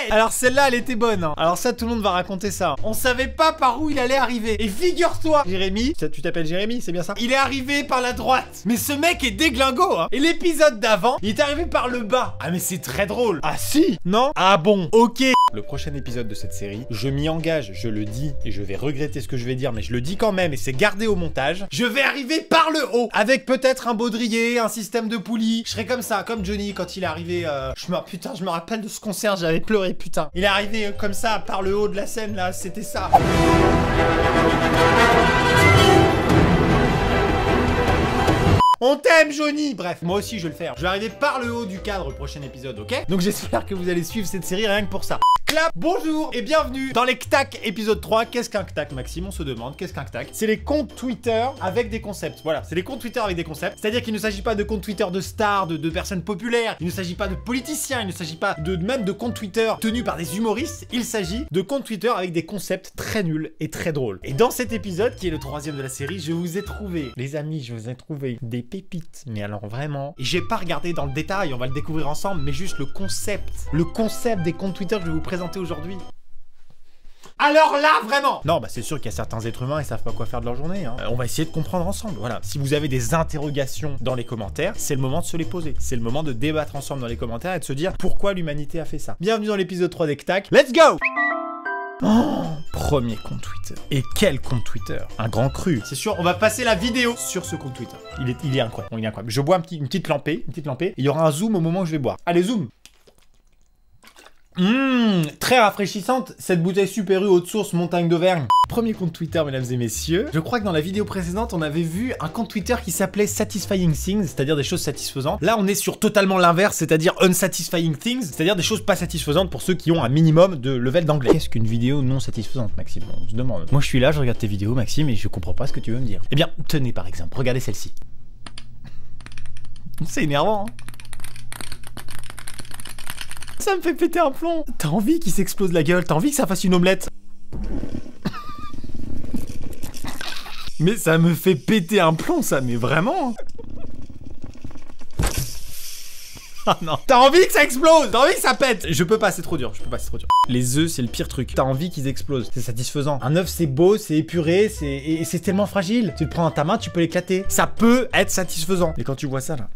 Alors celle-là, elle était bonne, hein. Alors ça, tout le monde va raconter ça. On savait pas par où il allait arriver. Et figure-toi, Jérémy, tu t'appelles Jérémy, c'est bien ça? Il est arrivé par la droite. Mais ce mec est déglingo, hein. Et l'épisode d'avant, il est arrivé par le bas. Ah mais c'est très drôle. Ah si? Non? Ah bon, ok. Le prochain épisode de cette série, je m'y engage, je le dis, et je vais regretter ce que je vais dire, mais je le dis quand même, et c'est gardé au montage. Je vais arriver par le haut, avec peut-être un baudrier, un système de poulies. Je serai comme ça, comme Johnny quand il est arrivé. Putain, je me rappelle de ce concert, j'avais pleuré, putain. Il est arrivé comme ça, par le haut de la scène, là, c'était ça. On t'aime, Johnny. Bref, moi aussi je vais le faire. Je vais arriver par le haut du cadre au prochain épisode, ok? Donc j'espère que vous allez suivre cette série rien que pour ça. Clap, bonjour et bienvenue dans les CTAC épisode 3. Qu'est-ce qu'un CTAC, Maxime? On se demande, qu'est-ce qu'un CTAC? C'est les comptes Twitter avec des concepts. Voilà, c'est les comptes Twitter avec des concepts. C'est-à-dire qu'il ne s'agit pas de comptes Twitter de stars, de personnes populaires. Il ne s'agit pas de politiciens. Il ne s'agit pas même de comptes Twitter tenus par des humoristes. Il s'agit de comptes Twitter avec des concepts très nuls et très drôles. Et dans cet épisode, qui est le 3e de la série, je vous ai trouvé, les amis, je vous ai trouvé des pépites. Mais alors vraiment, et j'ai pas regardé dans le détail, on va le découvrir ensemble, mais juste le concept des comptes Twitter que je vais vous présenter aujourd'hui. Alors là, vraiment! Non, bah c'est sûr qu'il y a certains êtres humains, ils savent pas quoi faire de leur journée, hein. On va essayer de comprendre ensemble, voilà. Si vous avez des interrogations dans les commentaires, c'est le moment de se les poser. C'est le moment de débattre ensemble dans les commentaires et de se dire pourquoi l'humanité a fait ça. Bienvenue dans l'épisode 3 des CTAC. Let's go! Oh, premier compte Twitter. Et quel compte Twitter? Un grand cru. C'est sûr, on va passer la vidéo sur ce compte Twitter. Il est incroyable. Il est incroyable. Je bois une petite lampée. Et il y aura un zoom au moment où je vais boire. Allez, zoom. Très rafraîchissante, cette bouteille Super U haute source montagne d'Auvergne. Premier compte Twitter, mesdames et messieurs. Je crois que dans la vidéo précédente, on avait vu un compte Twitter qui s'appelait Satisfying Things, c'est-à-dire des choses satisfaisantes. Là, on est sur totalement l'inverse, c'est-à-dire Unsatisfying Things, c'est-à-dire des choses pas satisfaisantes pour ceux qui ont un minimum de level d'anglais. Qu'est-ce qu'une vidéo non satisfaisante, Maxime? On se demande. Moi, je suis là, je regarde tes vidéos, Maxime, et je comprends pas ce que tu veux me dire. Eh bien, tenez par exemple, regardez celle-ci. C'est énervant, hein? Ça me fait péter un plomb. T'as envie qu'il s'explose la gueule, t'as envie que ça fasse une omelette. Mais ça me fait péter un plomb, ça, mais vraiment. Ah non. T'as envie que ça explose, t'as envie que ça pète. Je peux pas, c'est trop dur, Les œufs, c'est le pire truc. T'as envie qu'ils explosent, c'est satisfaisant. Un œuf, c'est beau, c'est épuré, et c'est tellement fragile. Tu le prends dans ta main, tu peux l'éclater. Ça peut être satisfaisant. Et quand tu vois ça, là...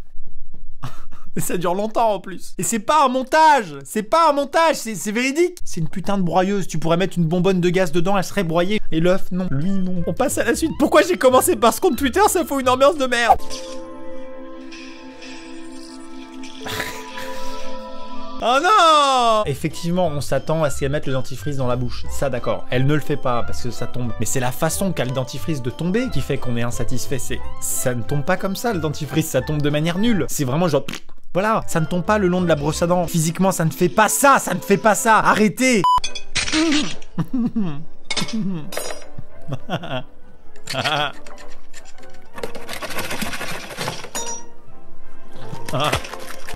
Mais ça dure longtemps en plus. Et c'est pas un montage, c'est véridique. C'est une putain de broyeuse, tu pourrais mettre une bonbonne de gaz dedans, elle serait broyée. Et l'œuf, non. Lui, non. On passe à la suite. Pourquoi j'ai commencé par ce compte Twitter? Ça fout une ambiance de merde. Oh non! Effectivement, on s'attend à ce qu'elle mette le dentifrice dans la bouche. Ça, d'accord. Elle ne le fait pas parce que ça tombe. Mais c'est la façon qu'a le dentifrice de tomber qui fait qu'on est insatisfait. Ça ne tombe pas comme ça, le dentifrice. Ça tombe de manière nulle. C'est vraiment genre... Voilà, ça ne tombe pas le long de la brosse à dents. Physiquement, ça ne fait pas ça, Arrêtez.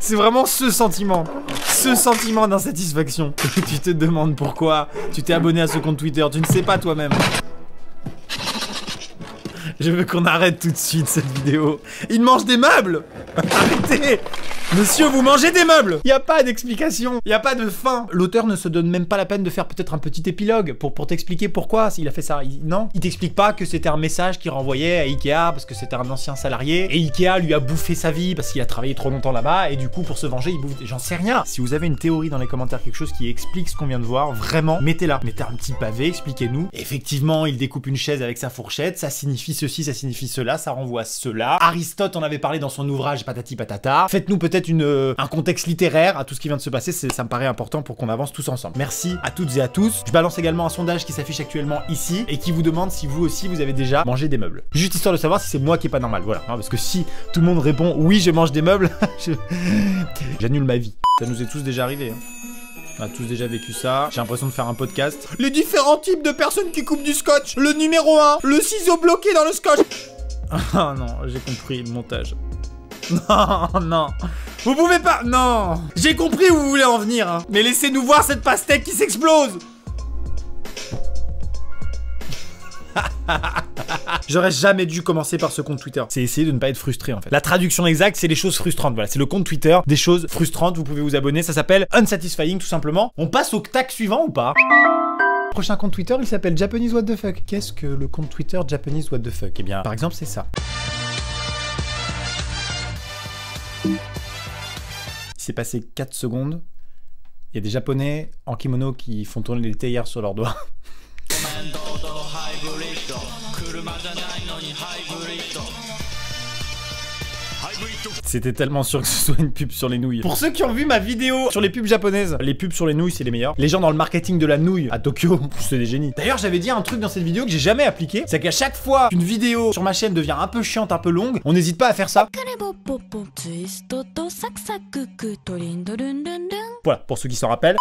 C'est vraiment ce sentiment d'insatisfaction. Tu te demandes pourquoi tu t'es abonné à ce compte Twitter, tu ne sais pas toi-même. Je veux qu'on arrête tout de suite cette vidéo. Il mange des meubles. Arrêtez. Monsieur, vous mangez des meubles. Il n'y a pas d'explication, il n'y a pas de fin. L'auteur ne se donne même pas la peine de faire peut-être un petit épilogue pour t'expliquer pourquoi il a fait ça. Non, il t'explique pas que c'était un message qu'il renvoyait à Ikea parce que c'était un ancien salarié et Ikea lui a bouffé sa vie parce qu'il a travaillé trop longtemps là-bas et du coup pour se venger il bouffe. J'en sais rien. Si vous avez une théorie dans les commentaires, quelque chose qui explique ce qu'on vient de voir, vraiment mettez-la. Mettez un petit pavé, expliquez-nous. Effectivement, il découpe une chaise avec sa fourchette, ça signifie ceci, ça signifie cela, ça renvoie à cela. Aristote en avait parlé dans son ouvrage patati patata. Faites-nous peut-être un contexte littéraire à tout ce qui vient de se passer, ça me paraît important pour qu'on avance tous ensemble. Merci à toutes et à tous. Je balance également un sondage qui s'affiche actuellement ici et qui vous demande si vous aussi vous avez déjà mangé des meubles. Juste histoire de savoir si c'est moi qui est pas normal, voilà. Non, parce que si tout le monde répond oui je mange des meubles, j'annule ma vie. Ça nous est tous déjà arrivé, hein. On a tous déjà vécu ça. J'ai l'impression de faire un podcast. Les différents types de personnes qui coupent du scotch. Le numéro 1, le ciseau bloqué dans le scotch. Oh non, j'ai compris le montage. Non, non. Vous pouvez pas... Non. J'ai compris où vous voulez en venir, hein. Mais laissez-nous voir cette pastèque qui s'explose. J'aurais jamais dû commencer par ce compte Twitter. C'est essayer de ne pas être frustré en fait. La traduction exacte, c'est les choses frustrantes. Voilà, c'est le compte Twitter des choses frustrantes. Vous pouvez vous abonner. Ça s'appelle Unsatisfying tout simplement. On passe au tag suivant ou pas? Prochain compte Twitter, il s'appelle Japanese What the Fuck. Qu'est-ce que le compte Twitter Japanese What the Fuck? Eh bien, par exemple, c'est ça. Il s'est passé 4 secondes. Il y a des Japonais en kimono qui font tourner les théières sur leurs doigts. C'était tellement sûr que ce soit une pub sur les nouilles. Pour ceux qui ont vu ma vidéo sur les pubs japonaises, les pubs sur les nouilles, c'est les meilleurs. Les gens dans le marketing de la nouille à Tokyo, c'est des génies. D'ailleurs, j'avais dit un truc dans cette vidéo que j'ai jamais appliqué. C'est qu'à chaque fois qu'une vidéo sur ma chaîne devient un peu chiante, un peu longue, on n'hésite pas à faire ça. Voilà, pour ceux qui s'en rappellent.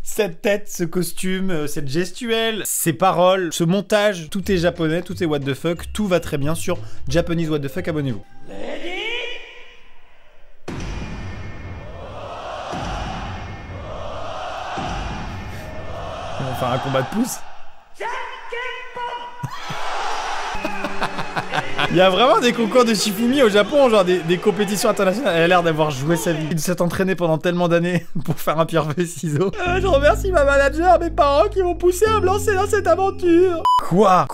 Cette tête, ce costume, cette gestuelle, ces paroles, ce montage, tout est japonais, tout est what the fuck, tout va très bien sur Japanese What the Fuck, abonnez-vous. On va faire un combat de pouces. Il y a vraiment des concours de Shifumi au Japon, genre des compétitions internationales. Elle a l'air d'avoir joué sa vie. Il s'est entraîné pendant tellement d'années pour faire un pierre feuille ciseaux. Je remercie ma manager, mes parents qui m'ont poussé à me lancer dans cette aventure. Quoi?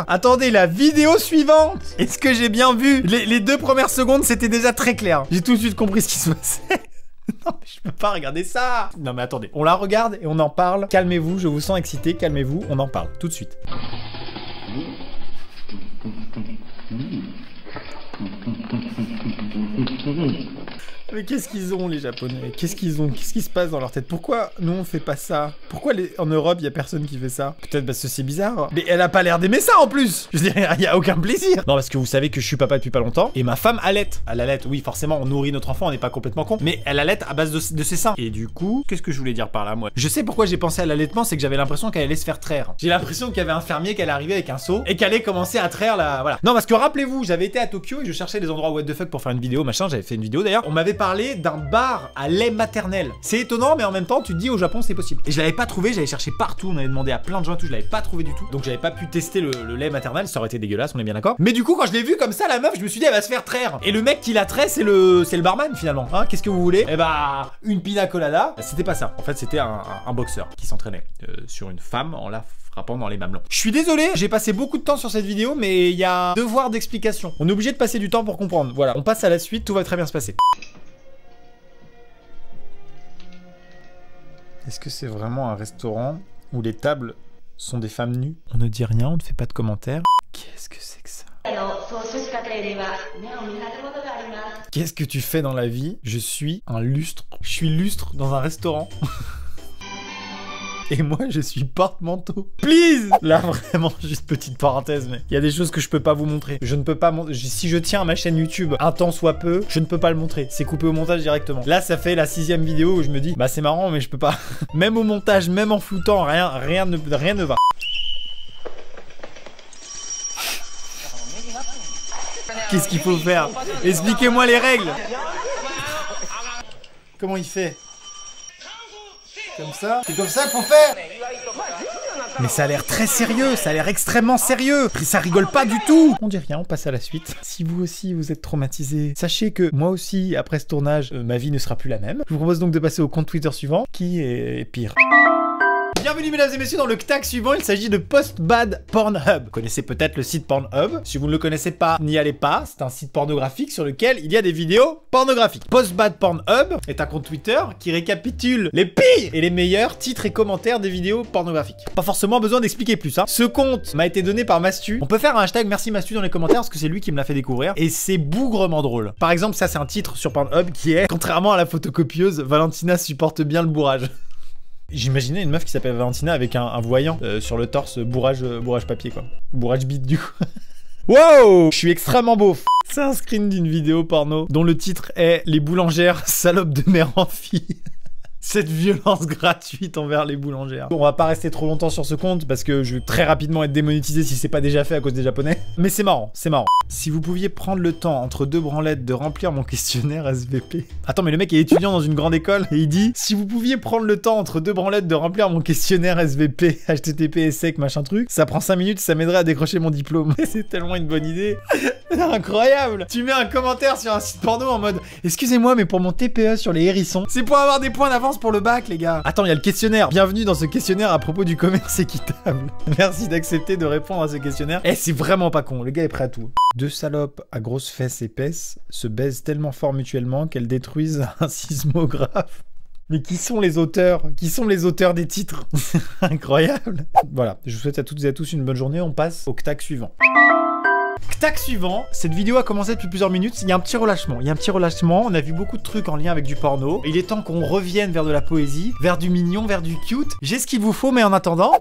Attendez, la vidéo suivante. Est-ce que j'ai bien vu? Les 2 premières secondes, c'était déjà très clair. J'ai tout de suite compris ce qui se passait. Non mais je peux pas regarder ça. Non mais attendez, on la regarde et on en parle. Calmez-vous, je vous sens excité, calmez-vous, on en parle tout de suite. Mais qu'est-ce qu'ils ont les Japonais? Qu'est-ce qu'ils ont? Qu'est-ce qui se passe dans leur tête? Pourquoi nous on fait pas ça? Pourquoi en Europe y a personne qui fait ça? Peut-être parce que c'est bizarre. Mais elle a pas l'air d'aimer ça en plus. Je veux dire, y a aucun plaisir. Non parce que vous savez que je suis papa depuis pas longtemps et ma femme allait. Elle allait, oui forcément on nourrit notre enfant, on n'est pas complètement con. Mais elle allait à base de ses seins. Et du coup, qu'est-ce que je voulais dire par là moi? Je sais pourquoi j'ai pensé à l'allaitement, c'est que j'avais l'impression qu'elle allait se faire traire. J'ai l'impression qu'il y avait un fermier qui allait arriver avec un seau et qu'elle allait commencer à traire la... Voilà. Non parce que rappelez-vous, j'avais été à Tokyo et je cherchais des endroits what the fuck pour faire une vidéo, machin, j'avais fait une vidéo d'ailleurs. On m'avait parlé d'un bar à lait maternel. C'est étonnant mais en même temps tu te dis au Japon c'est possible. Et je l'avais pas trouvé, j'avais cherché partout, on avait demandé à plein de gens et tout, je l'avais pas trouvé du tout. Donc j'avais pas pu tester le lait maternel, ça aurait été dégueulasse, on est bien d'accord. Mais du coup quand je l'ai vu comme ça la meuf, je me suis dit elle va se faire traire. Et le mec qui la traite c'est le barman finalement. Hein, qu'est-ce que vous voulez? Eh bah une pina colada. C'était pas ça. En fait c'était un boxeur qui s'entraînait sur une femme en la frappant dans les mamelons. Je suis désolé, j'ai passé beaucoup de temps sur cette vidéo mais il y a un devoir d'explication. On est obligé de passer du temps pour comprendre. Voilà, on passe à la suite, tout va très bien se passer. Est-ce que c'est vraiment un restaurant où les tables sont des femmes nues? On ne dit rien, on ne fait pas de commentaires. Qu'est-ce que c'est que ça? Qu'est-ce que tu fais dans la vie? Je suis un lustre. Je suis lustre dans un restaurant. Et moi, je suis porte-manteau. Please! Là, vraiment, juste petite parenthèse, mais il y a des choses que je peux pas vous montrer. Je ne peux pas montrer. Si je tiens à ma chaîne YouTube un temps soit peu, je ne peux pas le montrer. C'est coupé au montage directement. Là, ça fait la 6e vidéo où je me dis, bah c'est marrant, mais je peux pas. Même au montage, même en floutant, rien ne va. Qu'est-ce qu'il faut faire? Expliquez-moi les règles. Comment il fait? Comme ça? C'est comme ça qu'il faut faire? Mais ça a l'air très sérieux, ça a l'air extrêmement sérieux. Ça rigole pas du tout. On dit rien, on passe à la suite. Si vous aussi vous êtes traumatisé, sachez que moi aussi, après ce tournage, ma vie ne sera plus la même. Je vous propose donc de passer au compte Twitter suivant, qui est pire. Bienvenue mesdames et messieurs dans le tag suivant, il s'agit de Postbad Pornhub. Vous connaissez peut-être le site Pornhub, si vous ne le connaissez pas, n'y allez pas, c'est un site pornographique sur lequel il y a des vidéos pornographiques. Postbad Pornhub est un compte Twitter qui récapitule les pires et les meilleurs titres et commentaires des vidéos pornographiques. Pas forcément besoin d'expliquer plus, hein. Ce compte m'a été donné par Mastu. On peut faire un hashtag merci Mastu dans les commentaires parce que c'est lui qui me l'a fait découvrir et c'est bougrement drôle. Par exemple, ça c'est un titre sur Pornhub qui est, contrairement à la photocopieuse, Valentina supporte bien le bourrage. J'imaginais une meuf qui s'appelle Valentina avec un voyant sur le torse, bourrage papier quoi. Bourrage bite du coup. Wow! Je suis extrêmement beauf. C'est un screen d'une vidéo porno dont le titre est Les boulangères salopes de mère en fille. Cette violence gratuite envers les boulangères. On va pas rester trop longtemps sur ce compte parce que je vais très rapidement être démonétisé si c'est pas déjà fait à cause des japonais. Mais c'est marrant, c'est marrant. Si vous pouviez prendre le temps entre 2 branlettes de remplir mon questionnaire SVP. Attends, mais le mec est étudiant dans une grande école et il dit si vous pouviez prendre le temps entre 2 branlettes de remplir mon questionnaire SVP, HTTP, sec, machin truc, ça prend 5 minutes, ça m'aiderait à décrocher mon diplôme. C'est tellement une bonne idée. C'est incroyable. Tu mets un commentaire sur un site porno en mode excusez-moi, mais pour mon TPE sur les hérissons, c'est pour avoir des points d'avance pour le bac, les gars. Attends, il y a le questionnaire. Bienvenue dans ce questionnaire à propos du commerce équitable. Merci d'accepter de répondre à ce questionnaire. Eh, c'est vraiment pas con. Le gars est prêt à tout. 2 salopes à grosses fesses épaisses se baisent tellement fort mutuellement qu'elles détruisent un sismographe. Mais qui sont les auteurs? Qui sont les auteurs des titres? Incroyable. Voilà, je vous souhaite à toutes et à tous une bonne journée. On passe au CTAC suivant. Tac suivant, cette vidéo a commencé depuis plusieurs minutes, il y a un petit relâchement, on a vu beaucoup de trucs en lien avec du porno, il est temps qu'on revienne vers de la poésie, vers du mignon, vers du cute, j'ai ce qu'il vous faut mais en attendant...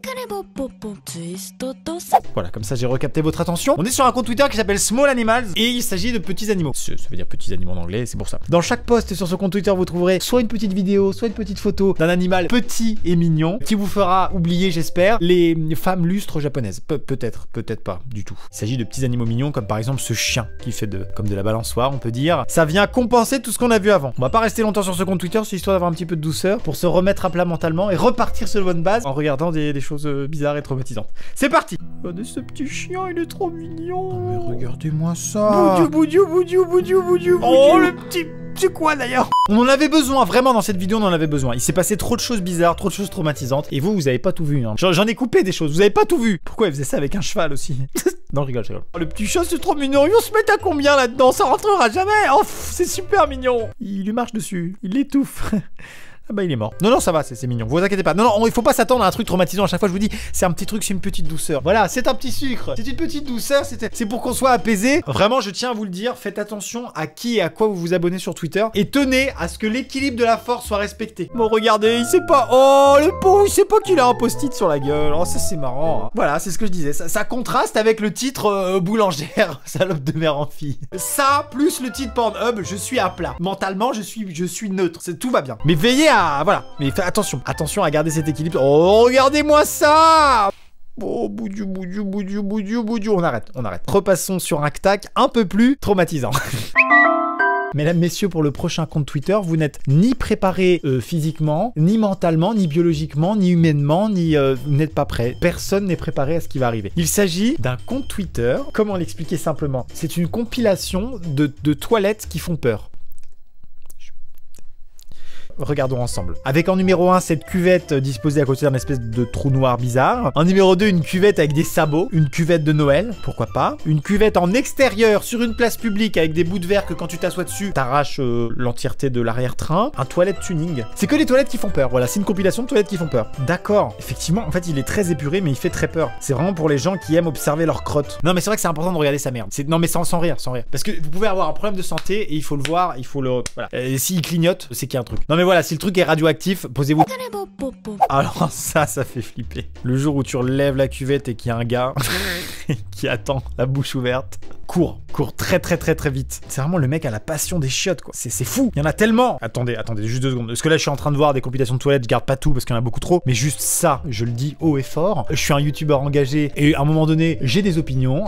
Voilà, comme ça j'ai recapté votre attention. On est sur un compte Twitter qui s'appelle Small Animals et il s'agit de petits animaux. Ça veut dire petits animaux en anglais, c'est pour ça. Dans chaque post sur ce compte Twitter, vous trouverez soit une petite vidéo, soit une petite photo d'un animal petit et mignon qui vous fera oublier, j'espère, les femmes lustres japonaises. Peut-être pas du tout. Il s'agit de petits animaux mignons comme par exemple ce chien qui fait comme de la balançoire, on peut dire. Ça vient compenser tout ce qu'on a vu avant. On va pas rester longtemps sur ce compte Twitter, c'est histoire d'avoir un petit peu de douceur pour se remettre à plat mentalement et repartir sur de bonne base en regardant des choses bizarres et traumatisantes. C'est parti. Regardez ce petit chien, il est trop mignon. Oh, mais regardez-moi ça. Boudiou. Oh le petit... C'est quoi d'ailleurs? On en avait besoin, vraiment dans cette vidéo on en avait besoin. Il s'est passé trop de choses bizarres, trop de choses traumatisantes. Et vous avez pas tout vu, hein. J'en ai coupé des choses, vous avez pas tout vu. Pourquoi il faisait ça avec un cheval aussi? Non, je rigole. Oh, le petit chat c'est trop mignon, ils vont se mettre à combien là-dedans? Ça rentrera jamais. Oh, c'est super mignon. Il lui marche dessus, il l'étouffe. Ah bah il est mort. Non, ça va, c'est mignon. Vous inquiétez pas. Non, il faut pas s'attendre à un truc traumatisant à chaque fois. Je vous dis, c'est un petit truc, c'est une petite douceur. Voilà, c'est un petit sucre. C'est une petite douceur. C'est pour qu'on soit apaisé. Vraiment, je tiens à vous le dire. Faites attention à qui et à quoi vous vous abonnez sur Twitter. Et tenez à ce que l'équilibre de la force soit respecté. Bon, regardez, il sait pas. Oh, le pauvre, il sait pas qu'il a un post-it sur la gueule. Oh, ça c'est marrant. Hein. Voilà, c'est ce que je disais. Ça contraste avec le titre boulangère, salope de mère en fille. Ça, plus le titre Pornhub, je suis à plat. Mentalement, je suis neutre. Tout va bien. Mais veillez à... Voilà. Mais faites attention à garder cet équilibre. Oh, regardez-moi ça! Oh, boudiou. On arrête. Repassons sur un CTAC un peu plus traumatisant. Mesdames, messieurs, pour le prochain compte Twitter, vous n'êtes ni préparé physiquement, ni mentalement, ni biologiquement, ni humainement, ni vous n'êtes pas prêt. Personne n'est préparé à ce qui va arriver. Il s'agit d'un compte Twitter. Comment l'expliquer simplement? C'est une compilation de toilettes qui font peur. Regardons ensemble. Avec en numéro 1 cette cuvette disposée à côté d'un espèce de trou noir bizarre. En numéro 2 une cuvette avec des sabots. Une cuvette de Noël, pourquoi pas. Une cuvette en extérieur sur une place publique avec des bouts de verre que quand tu t'assois dessus, t'arraches l'entièreté de l'arrière-train. Un toilette tuning. C'est que les toilettes qui font peur. Voilà, c'est une compilation de toilettes qui font peur. D'accord. Effectivement, en fait, il est très épuré, mais il fait très peur. C'est vraiment pour les gens qui aiment observer leur crotte. Non, mais c'est vrai que c'est important de regarder sa merde. Non, mais sans rire. Parce que vous pouvez avoir un problème de santé et il faut le voir, il faut le... Voilà. Et s'il clignote, c'est qu'il y a un truc. Non, mais voilà, si le truc est radioactif, posez-vous... Alors ça fait flipper. Le jour où tu relèves la cuvette et qu'il y a un gars qui attend la bouche ouverte, cours très vite. C'est vraiment le mec à la passion des chiottes, quoi. C'est fou. Il y en a tellement. Attendez, juste 2 secondes. Parce que là, je suis en train de voir des compilations de toilettes. Je garde pas tout parce qu'il y en a beaucoup trop. Mais juste ça, je le dis haut et fort. Je suis un youtubeur engagé et à un moment donné, j'ai des opinions.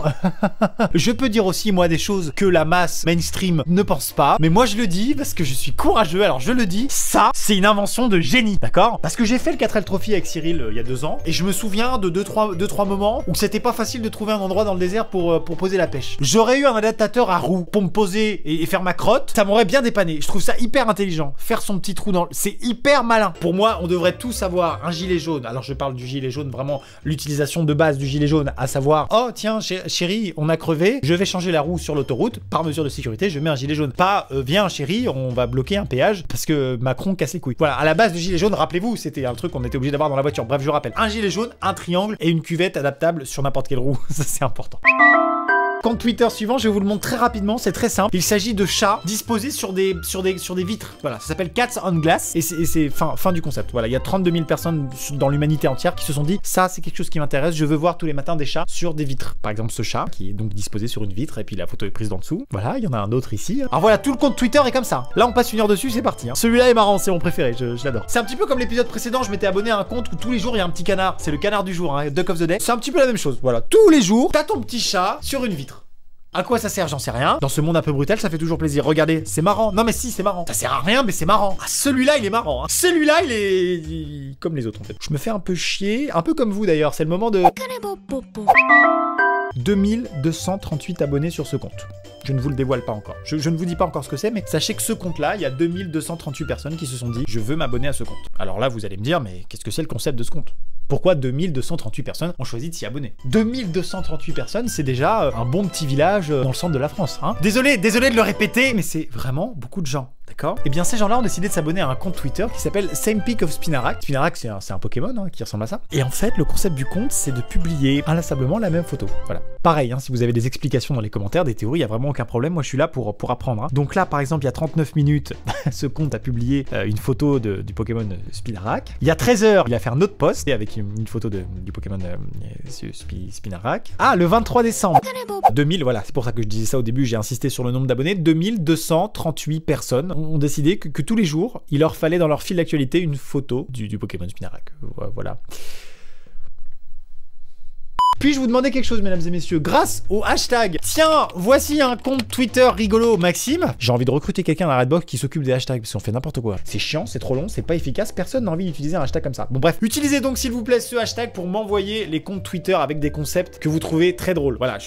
Je peux dire aussi, moi, des choses que la masse mainstream ne pense pas. Mais moi, je le dis parce que je suis courageux. Alors, je le dis. Ça, c'est une invention de génie. D'accord? Parce que j'ai fait le 4L Trophy avec Cyril il y a 2 ans. Et je me souviens de 2-3 moments où c'était pas facile de trouver un endroit dans le désert pour poser la pêche. J'aurais eu un adaptateur à roue pour me poser et faire ma crotte, ça m'aurait bien dépanné. Je trouve ça hyper intelligent. Faire son petit trou dans... C'est hyper malin. Pour moi, on devrait tous avoir un gilet jaune. Alors je parle du gilet jaune, vraiment l'utilisation de base du gilet jaune, à savoir, oh tiens chérie, on a crevé, je vais changer la roue sur l'autoroute, par mesure de sécurité, je mets un gilet jaune. Pas, viens chérie, on va bloquer un péage parce que Macron casse les couilles. Voilà, à la base du gilet jaune, rappelez-vous, c'était un truc qu'on était obligé d'avoir dans la voiture. Bref, je rappelle, un gilet jaune, un triangle et une cuvette adaptable sur n'importe quelle roue. Ça c'est important. Compte Twitter suivant, je vais vous le montrer très rapidement, c'est très simple. Il s'agit de chats disposés sur des vitres. Voilà, ça s'appelle Cats on Glass et c'est fin du concept. Voilà, il y a 32 000 personnes dans l'humanité entière qui se sont dit ça c'est quelque chose qui m'intéresse, je veux voir tous les matins des chats sur des vitres. Par exemple ce chat qui est donc disposé sur une vitre et puis la photo est prise d'en dessous. Voilà, il y en a un autre ici. Alors voilà, tout le compte Twitter est comme ça. Là on passe 1 heure dessus, c'est parti. Celui-là est marrant, c'est mon préféré, je l'adore. C'est un petit peu comme l'épisode précédent, je m'étais abonné à un compte où tous les jours il y a un petit canard. C'est le canard du jour, hein, Duck of the Day. C'est un petit peu la même chose. Voilà, tous les jours, t'as ton petit chat sur une vitre. À quoi ça sert, j'en sais rien. Dans ce monde un peu brutal, ça fait toujours plaisir. Regardez, c'est marrant. Non mais si, c'est marrant. Ça sert à rien, mais c'est marrant. Ah, celui-là, il est marrant. Hein. Celui-là, il est comme les autres en fait. Je me fais un peu chier, un peu comme vous d'ailleurs. C'est le moment de 2238 abonnés sur ce compte. Je ne vous le dévoile pas encore. Je ne vous dis pas encore ce que c'est, mais sachez que ce compte-là, il y a 2238 personnes qui se sont dit « Je veux m'abonner à ce compte ». Alors là, vous allez me dire « Mais qu'est-ce que c'est le concept de ce compte ?» Pourquoi 2238 personnes ont choisi de s'y abonner? 2238 personnes, c'est déjà un bon petit village dans le centre de la France. Hein. Désolé de le répéter, mais c'est vraiment beaucoup de gens. D'accord? Et bien ces gens-là ont décidé de s'abonner à un compte Twitter qui s'appelle Same Peak of Spinarak. Spinarak, c'est un Pokémon hein, qui ressemble à ça. Et en fait, le concept du compte, c'est de publier inlassablement la même photo. Voilà. Pareil, hein, si vous avez des explications dans les commentaires, des théories, il n'y a vraiment aucun problème. Moi, je suis là pour apprendre. Hein. Donc là, par exemple, il y a 39 minutes, ce compte a publié une photo du Pokémon Spinarak. Il y a 13 heures, il a fait un autre post avec une photo du Pokémon Spinarak. Ah, le 23 décembre 2000, voilà, c'est pour ça que je disais ça au début, j'ai insisté sur le nombre d'abonnés. 2238 personnes ont décidé que tous les jours, il leur fallait dans leur fil d'actualité une photo du Pokémon Spinarak. Voilà. Puis-je vous demander quelque chose, mesdames et messieurs, grâce au hashtag tiens, voici un compte Twitter rigolo, Maxime. J'ai envie de recruter quelqu'un dans la Redbox qui s'occupe des hashtags, parce qu'on fait n'importe quoi. C'est chiant, c'est trop long, c'est pas efficace, personne n'a envie d'utiliser un hashtag comme ça. Bon bref, utilisez donc s'il vous plaît ce hashtag pour m'envoyer les comptes Twitter avec des concepts que vous trouvez très drôles. Voilà,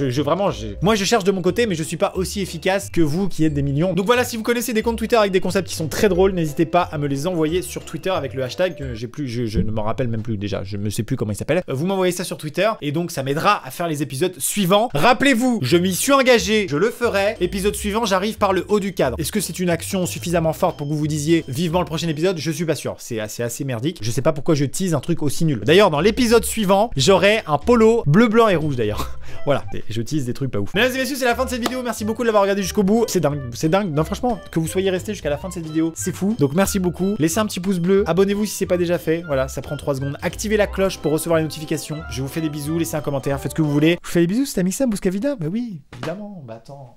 moi je cherche de mon côté, mais je suis pas aussi efficace que vous qui êtes des millions. Donc voilà, si vous connaissez des comptes Twitter avec des concepts qui sont très drôles, n'hésitez pas à me les envoyer sur Twitter avec le hashtag que je ne m'en rappelle même plus déjà, je ne sais plus comment il s'appelle. Vous m'envoyez ça sur Twitter et donc ça m'aidera à faire les épisodes suivants. Rappelez-vous, je m'y suis engagé, je le ferai. Épisode suivant, j'arrive par le haut du cadre. Est-ce que c'est une action suffisamment forte pour que vous vous disiez vivement le prochain épisode? Je suis pas sûr. C'est assez merdique. Je sais pas pourquoi je tease un truc aussi nul. D'ailleurs, dans l'épisode suivant, j'aurai un polo bleu, blanc et rouge d'ailleurs. Voilà, et je tease des trucs pas ouf. Mesdames et messieurs, c'est la fin de cette vidéo. Merci beaucoup de l'avoir regardé jusqu'au bout. C'est dingue. Non, franchement, que vous soyez restés jusqu'à la fin de cette vidéo, c'est fou. Donc merci beaucoup. Laissez un petit pouce bleu. Abonnez-vous si c'est pas déjà fait. Voilà, ça prend 3 secondes. Activez la cloche pour recevoir les notifications. Je vous fais des bisous. Laissez un commentaire. Faites ce que vous voulez. Je vous fais des bisous, c'était Mixam Bouscavida. Bah oui, évidemment. Bah attends.